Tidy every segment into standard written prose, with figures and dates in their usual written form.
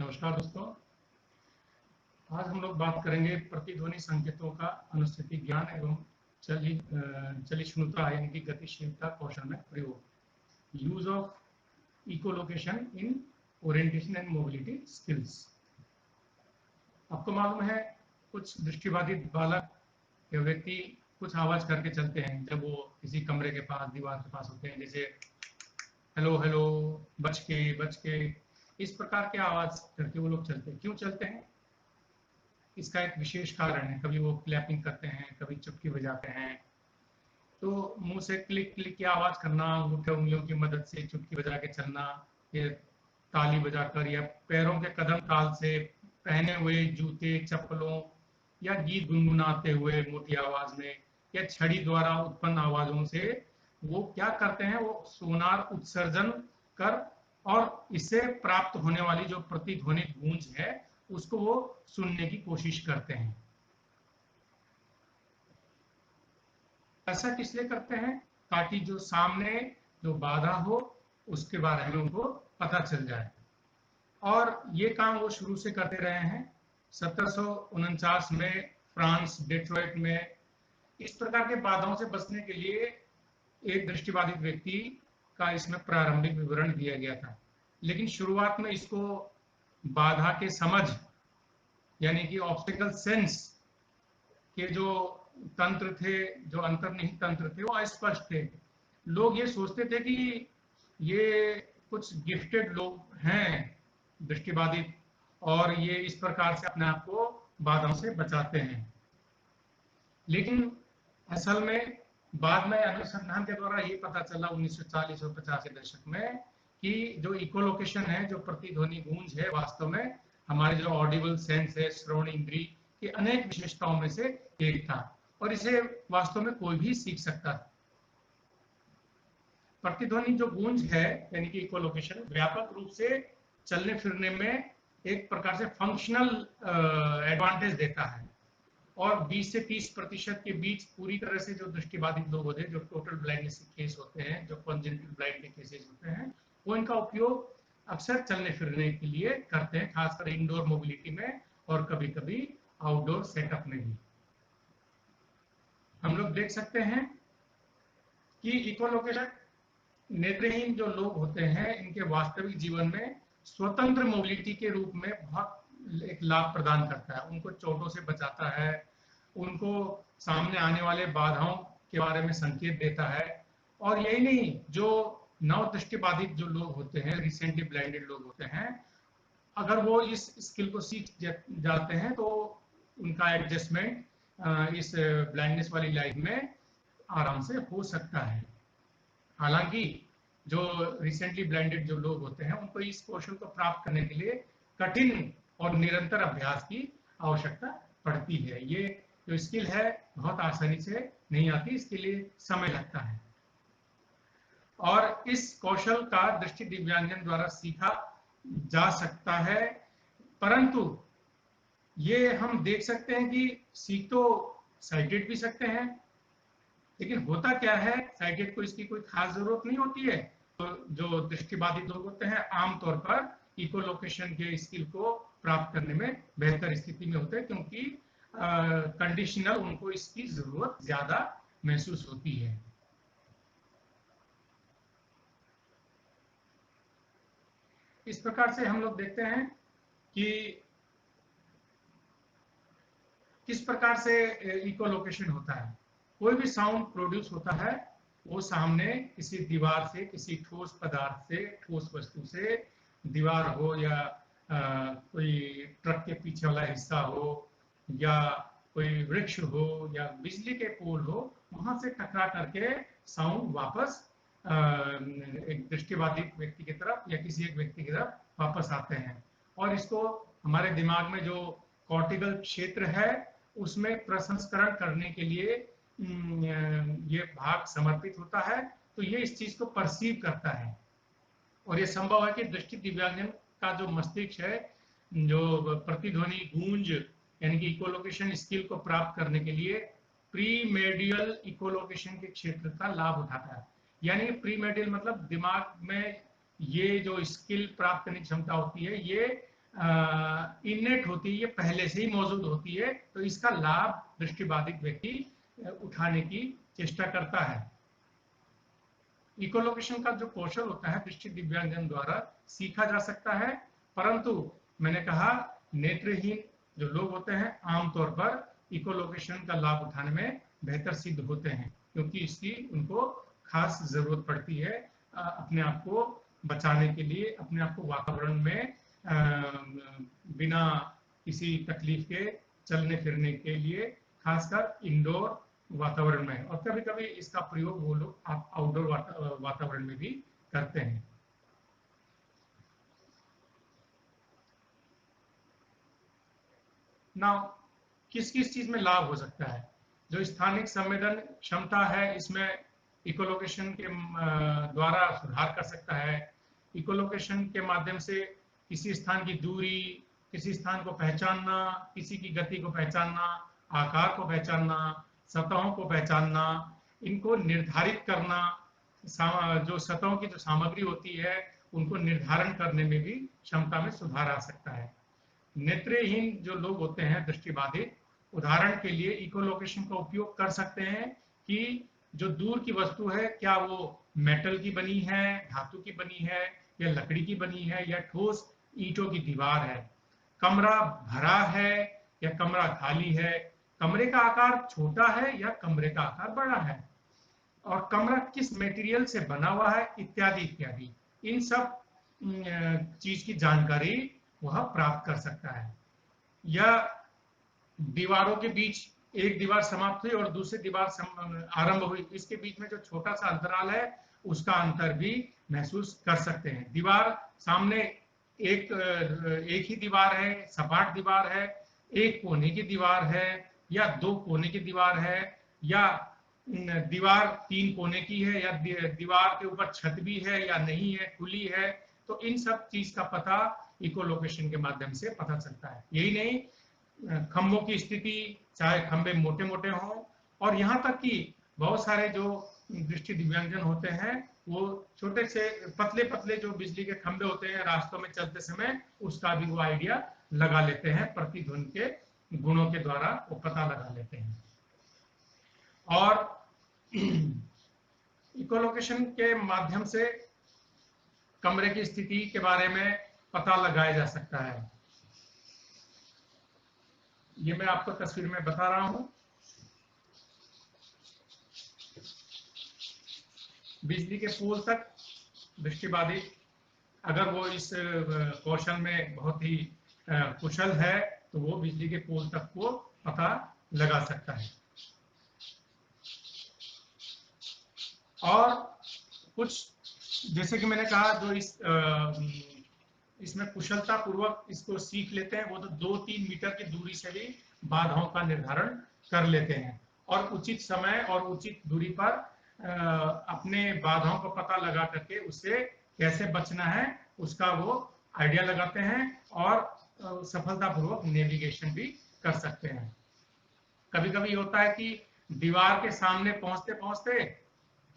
नमस्कार दोस्तों। आज हम लोग बात करेंगे प्रतिध्वनि संकेतों का अनुस्थिति ज्ञान एवं चलिष्णुता यानी कि गतिशीलता कौशल में प्रयोग। Use of echolocation in orientation and mobility skills. आपको मालूम है, कुछ दृष्टिबाधित बालक या व्यक्ति कुछ आवाज करके चलते हैं जब वो किसी कमरे के पास, दीवार के पास होते हैं, जैसे हेलो हेलो, बच के इस प्रकार के आवाज करके वो लोग चलते हैं। क्यों चलते हैं? इसका एक विशेष कारण है। कभी वो क्लैपिंग करते हैं, कभी चुटकी बजाते हैं। तो मुंह से क्लिक क्लिक की आवाज करना, अंगूठे उंगलियों की मदद से चुटकी बजा के चलना, ये ताली बजाकर या पैरों के कदम ताल से, पहने हुए जूते चप्पलों या गीत गुनगुनाते हुए मोटी आवाज में या छड़ी द्वारा उत्पन्न आवाजों से वो क्या करते हैं, वो सोनार उत्सर्जन कर और इससे प्राप्त होने वाली जो प्रतिध्वनित गूंज है उसको वो सुनने की कोशिश करते हैं। ऐसा किस लिए करते हैं? ताकि जो सामने जो बाधा हो उसके बारे में उनको पता चल जाए। और ये काम वो शुरू से करते रहे हैं। 1749 में फ्रांस डेट्रॉइट में इस प्रकार के बाधाओं से बचने के लिए एक दृष्टिबाधित व्यक्ति का इसमें प्रारंभिक विवरण दिया गया था। लेकिन शुरुआत में इसको बाधा के समझ यानी कि ऑब्स्टिकल सेंस के जो तंत्र थे, जो अंतर्निहित तंत्र थे, वो अस्पष्ट थे। लोग ये सोचते थे कि ये कुछ गिफ्टेड लोग हैं दृष्टिबाधित और ये इस प्रकार से अपने आप को बाधाओं से बचाते हैं। लेकिन असल में बाद में अनुसंधान के द्वारा ये पता चला 1940 और 50 के दशक में कि जो इकोलोकेशन है, जो प्रतिध्वनि गूंज है, वास्तव में हमारे जो ऑडिबल सेंस है, श्रवण इंद्री की अनेक विशेषताओं में से एक था और इसे वास्तव में कोई भी सीख सकता था। प्रतिध्वनि जो गूंज है यानी कि इकोलोकेशन व्यापक रूप से चलने फिरने में एक प्रकार से फंक्शनल एडवांटेज देता है और 20 से 30% के बीच पूरी तरह से जो दृष्टिबाधित लोग होते हैं, जो टोटल ब्लाइंडनेस के केस होते हैं, जो कॉन्जेनिटल ब्लाइंड के केसेस होते हैं, वो इनका उपयोग अक्सर चलने फिरने के लिए करते हैं, खासकर इंडोर मोबिलिटी में और कभी कभी आउटडोर सेटअप में भी। हम लोग देख सकते हैं कि इकोलोकेशन नेत्रहीन जो लोग होते हैं इनके वास्तविक जीवन में स्वतंत्र मोबिलिटी के रूप में बहुत एक लाभ प्रदान करता है। उनको चोटों से बचाता है, उनको सामने आने वाले बाधाओं के बारे में संकेत देता है। और यही नहीं, जो नव दृष्टिबाधित जो लोग होते हैं, रिसेंटली ब्लाइंडेड लोग होते हैं, अगर वो इस स्किल को सीख जाते हैं तो उनका एडजस्टमेंट इस ब्लाइंडनेस वाली लाइफ में आराम से हो सकता है। हालांकि जो रिसेंटली ब्लाइंडेड जो लोग होते हैं उनको इस कौशल को प्राप्त करने के लिए कठिन और निरंतर अभ्यास की आवश्यकता पड़ती है। ये जो स्किल है बहुत आसानी से नहीं आती, इसके लिए समय लगता है और इस कौशल का दृष्टि दिव्यांगजन द्वारा सीखा जा सकता है। परंतु ये हम देख सकते हैं कि सीख तो साइटेड भी सकते हैं, लेकिन होता क्या है, साइटेड को इसकी कोई खास जरूरत नहीं होती है। तो जो दृष्टिबाधित लोग होते हैं आमतौर पर इकोलोकेशन के स्किल को प्राप्त करने में बेहतर स्थिति में होते हैं, क्योंकि कंडीशनल उनको इसकी जरूरत ज्यादा महसूस होती है। इस प्रकार से हम लोग देखते हैं कि किस प्रकार से इकोलोकेशन होता है। कोई भी साउंड प्रोड्यूस होता है वो सामने किसी दीवार से, किसी ठोस पदार्थ से, ठोस वस्तु से, दीवार हो या कोई ट्रक के पीछे वाला हिस्सा हो या कोई वृक्ष हो या बिजली के पोल हो, वहां से टकरा करके साउंड वापस एक दृष्टिबाधित व्यक्ति की तरफ या किसी एक व्यक्ति की तरफ वापस आते हैं और इसको हमारे दिमाग में जो कॉर्टिकल क्षेत्र है उसमें प्रसंस्करण करने के लिए ये भाग समर्पित होता है। तो ये इस चीज को परसीव करता है और ये संभव है कि दृष्टि दिव्यांगजन का जो मस्तिष्क है, जो प्रतिध्वनि गूंज यानी कि इकोलोकेशन स्किल को प्राप्त करने के लिए प्रीमेडियल इकोलोकेशन के क्षेत्र का लाभ उठाता है। यानी प्रीमेडियल मतलब दिमाग में ये जो स्किल प्राप्त करने की क्षमता होती है, ये इनेट होती है, ये पहले से ही मौजूद होती है, तो इसका लाभ दृष्टिबाधित व्यक्ति उठाने की चेष्टा करता है। इकोलोकेशन का जो कौशल होता है दृष्टि दिव्यांगजन द्वारा सीखा जा सकता है, परंतु मैंने कहा नेत्रहीन जो लोग होते हैं आमतौर पर इकोलोकेशन का लाभ उठाने में बेहतर सिद्ध होते हैं, क्योंकि इसकी उनको खास जरूरत पड़ती है अपने आप को बचाने के लिए, अपने आप को वातावरण में बिना किसी तकलीफ के चलने फिरने के लिए, खासकर इंडोर वातावरण में, और कभी कभी इसका प्रयोग वो लोग आउटडोर वातावरण में भी करते हैं। नाउ किस किस चीज में लाभ हो सकता है? जो स्थानिक संवेदन क्षमता है, इसमें इकोलोकेशन के द्वारा सुधार कर सकता है। इकोलोकेशन के माध्यम से किसी स्थान की दूरी, किसी स्थान को पहचानना, किसी की गति को पहचानना, आकार को पहचानना, सतहों को पहचानना, इनको निर्धारित करना, जो सतहों की जो सामग्री होती है उनको निर्धारण करने में भी क्षमता में सुधार आ सकता है। नेत्रहीन जो लोग होते हैं दृष्टिबाधित, उदाहरण के लिए इकोलोकेशन का उपयोग कर सकते हैं कि जो दूर की वस्तु है, क्या वो मेटल की बनी है, धातु की बनी है, या लकड़ी की बनी है, या ठोस ईंटों की दीवार है, कमरा भरा है या कमरा खाली है, कमरे का आकार छोटा है या कमरे का आकार बड़ा है, और कमरा किस मटेरियल से बना हुआ है, इत्यादि इत्यादि। इन सब चीज की जानकारी वह प्राप्त कर सकता है। या दीवारों के बीच एक दीवार समाप्त हुई और दूसरी दीवार आरंभ हुई, इसके बीच में जो छोटा सा अंतराल है उसका अंतर भी महसूस कर सकते हैं। दीवार सामने एक ही दीवार है, सपाट दीवार है, एक कोने की दीवार है, या दो कोने की दीवार है, या दीवार तीन कोने की है, या दीवार के ऊपर छत भी है या नहीं है, खुली है, तो इन सब चीज का पता इकोलोकेशन के माध्यम से पता चलता है। यही नहीं, खंभों की स्थिति, चाहे खंभे मोटे मोटे हों, और यहाँ तक कि बहुत सारे जो दृष्टि दिव्यांगजन होते हैं वो छोटे से पतले पतले जो बिजली के खंभे होते हैं रास्तों में चलते समय, उसका भी वो आइडिया लगा लेते हैं, प्रतिध्वनि के गुणों के द्वारा वो पता लगा लेते हैं। और इकोलोकेशन के माध्यम से कमरे की स्थिति के बारे में पता लगाया जा सकता है। ये मैं आपको तस्वीर में बता रहा हूं। बिजली के पोल तक दृष्टिबाधित, अगर वो इस कौशल में बहुत ही कुशल है, तो वो बिजली के पोल तक को पता लगा सकता है। और कुछ जैसे कि मैंने कहा, जो इसमें कुशलता पूर्वक इसको सीख लेते हैं, वो तो 2-3 मीटर की दूरी से भी बाधाओं का निर्धारण कर लेते हैं, और उचित समय और उचित दूरी पर अपने बाधाओं को पता लगा करके उससे कैसे बचना है उसका वो आइडिया लगाते हैं, और सफलतापूर्वक नेविगेशन भी कर सकते हैं। कभी कभी होता है कि दीवार के सामने पहुंचते पहुंचते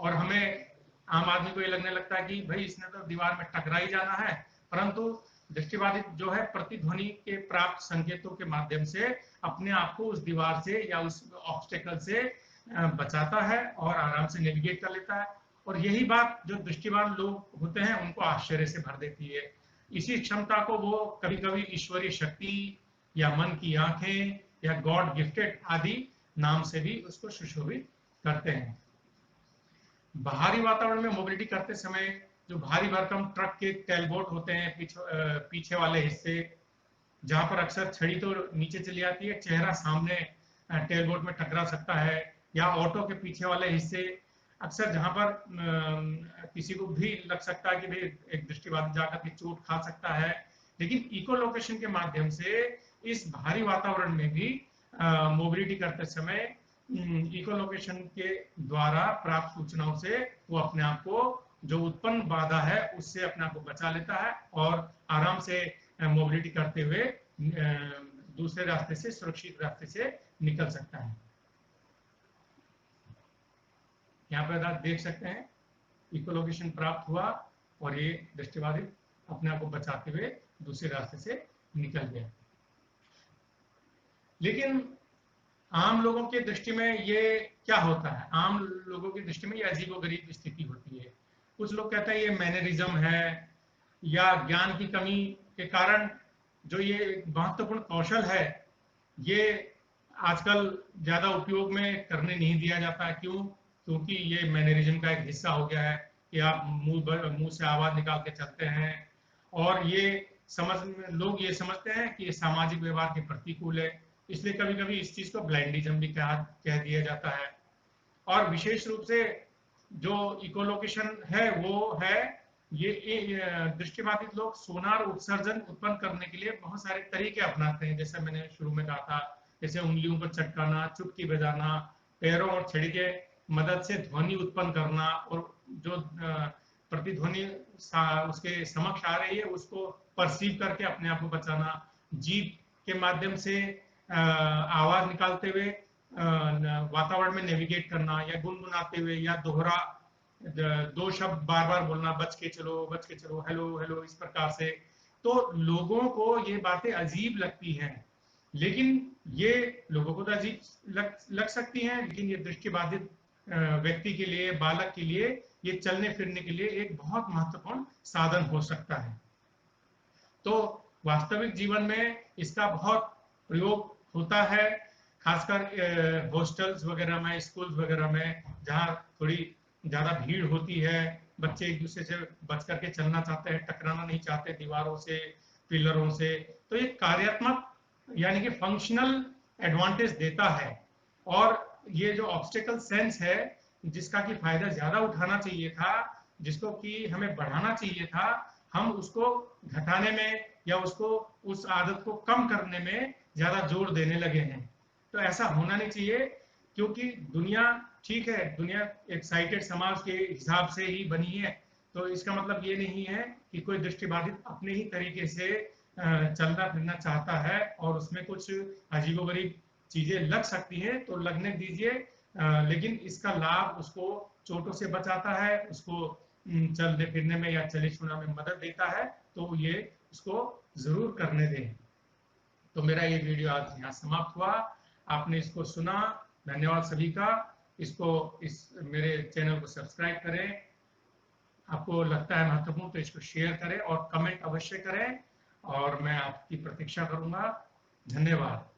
और हमें, आम आदमी को ये लगने लगता है कि भाई इसने तो दीवार में टकरा ही जाना है, परंतु दृष्टिबाधित जो है प्रतिध्वनि के प्राप्त संकेतों के माध्यम से अपने आप को उस दीवार से या उस ऑब्स्टेकल से बचाता है और आराम से नेविगेट कर लेता है। और यही बात जो दृष्टिवान लोग होते हैं उनको आश्चर्य से भर देती है। इसी क्षमता को वो कभी कभी ईश्वरीय शक्ति या मन की आंखें या गॉड गिफ्टेड आदि नाम से भी उसको सुशोभित करते हैं। बाहरी वातावरण में मोबिलिटी करते समय जो भारी भरकम ट्रक के टेलबोर्ड होते हैं, पीछे वाले हिस्से, जहां पर अक्सर छड़ी तो नीचे चली आती है, चेहरा सामने टेलबोर्ड में टकरा सकता है, या ऑटो के पीछे वाले हिस्से, अक्सर जहां पर किसी को भी लग सकता है कि भाई एक दृष्टिबाधित जाकर के चोट खा सकता है, लेकिन इकोलोकेशन के माध्यम से इस भारी वातावरण में भी मोबिलिटी करते समय इकोलोकेशन के द्वारा प्राप्त सूचनाओं से वो अपने आप को, जो उत्पन्न बाधा है उससे अपने आप को बचा लेता है और आराम से मोबिलिटी करते हुए दूसरे रास्ते से, सुरक्षित रास्ते से निकल सकता है। यहाँ पर आप देख सकते हैं इकोलोकेशन प्राप्त हुआ और ये दृष्टिबाधित अपने आप को बचाते हुए दूसरे रास्ते से निकल गया। लेकिन आम लोगों के दृष्टि में ये क्या होता है? आम लोगों की दृष्टि में ये अजीबोगरीब स्थिति होती है। कुछ लोग कहते हैं ये मैनरिज्म है, या ज्ञान की कमी के कारण जो ये महत्वपूर्ण कौशल है ये आजकल ज्यादा उपयोग में करने नहीं दिया जाता है। क्यों? क्योंकि ये मैनरिज्म का एक हिस्सा हो गया है कि आप मुंह से आवाज निकाल के चलते हैं, और ये लोग ये समझते हैं कि ये सामाजिक व्यवहार के प्रतिकूल है। इसलिए कभी कभी इस चीज को ब्लाइंडिज्म भी कह दिया जाता है। और विशेष रूप से जो इकोलोकेशन है वो है ये दृष्टिबाधित लोग सोनार उत्सर्जन उत्पन्न करने के लिए बहुत सारे तरीके अपनाते हैं। जैसे मैंने शुरू में कहा था, जैसे उंगलियों पर चटकाना, चुटकी बजाना, पैरों और छड़ी के मदद से ध्वनि उत्पन्न करना, और जो प्रतिध्वनि उसके समक्ष आ रही है उसको परसीव करके अपने आप को बचाना, जीभ के माध्यम से आवाज निकालते हुए वातावरण में नेविगेट करना, या गुनगुनाते हुए, या दोहरा दो शब्द बार बार बोलना, बच के चलो, हेलो हेलो, इस प्रकार से। तो लोगों को ये बातें अजीब लगती हैं, लेकिन ये लोगों को तो अजीब लग सकती हैं, लेकिन ये दृष्टिबाधित व्यक्ति के लिए, बालक के लिए, ये चलने फिरने के लिए एक बहुत महत्वपूर्ण साधन हो सकता है। तो वास्तविक जीवन में इसका बहुत प्रयोग होता है, खासकर हॉस्टल्स वगैरह में, स्कूल्स वगैरह में, जहाँ थोड़ी ज्यादा भीड़ होती है। बच्चे एक दूसरे से बच करके चलना चाहते हैं, टकराना नहीं चाहते दीवारों से, पिलरों से। तो ये कार्यात्मक यानी कि फंक्शनल एडवांटेज देता है। और ये जो ऑब्स्टेकल सेंस है, जिसका कि फायदा ज्यादा उठाना चाहिए था, जिसको कि हमें बढ़ाना चाहिए था, हम उसको घटाने में या उसको उस आदत को कम करने में ज्यादा जोर देने लगे हैं। तो ऐसा होना नहीं चाहिए, क्योंकि दुनिया ठीक है, दुनिया एक्साइटेड समाज के हिसाब से ही बनी है। तो इसका मतलब ये नहीं है कि कोई दृष्टिबाधित अपने ही तरीके से चलना फिरना चाहता है, और उसमें कुछ अजीबोगरीब चीजें लग सकती हैं तो लगने दीजिए, लेकिन इसका लाभ उसको चोटों से बचाता है, उसको चलने फिरने में या चले चुना में मदद देता है। तो ये उसको जरूर करने दें। तो मेरा ये वीडियो आज यहाँ समाप्त हुआ। आपने इसको सुना, धन्यवाद सभी का। इसको मेरे चैनल को सब्सक्राइब करें, आपको लगता है महत्वपूर्ण तो इसको शेयर करें और कमेंट अवश्य करें, और मैं आपकी प्रतीक्षा करूंगा। धन्यवाद।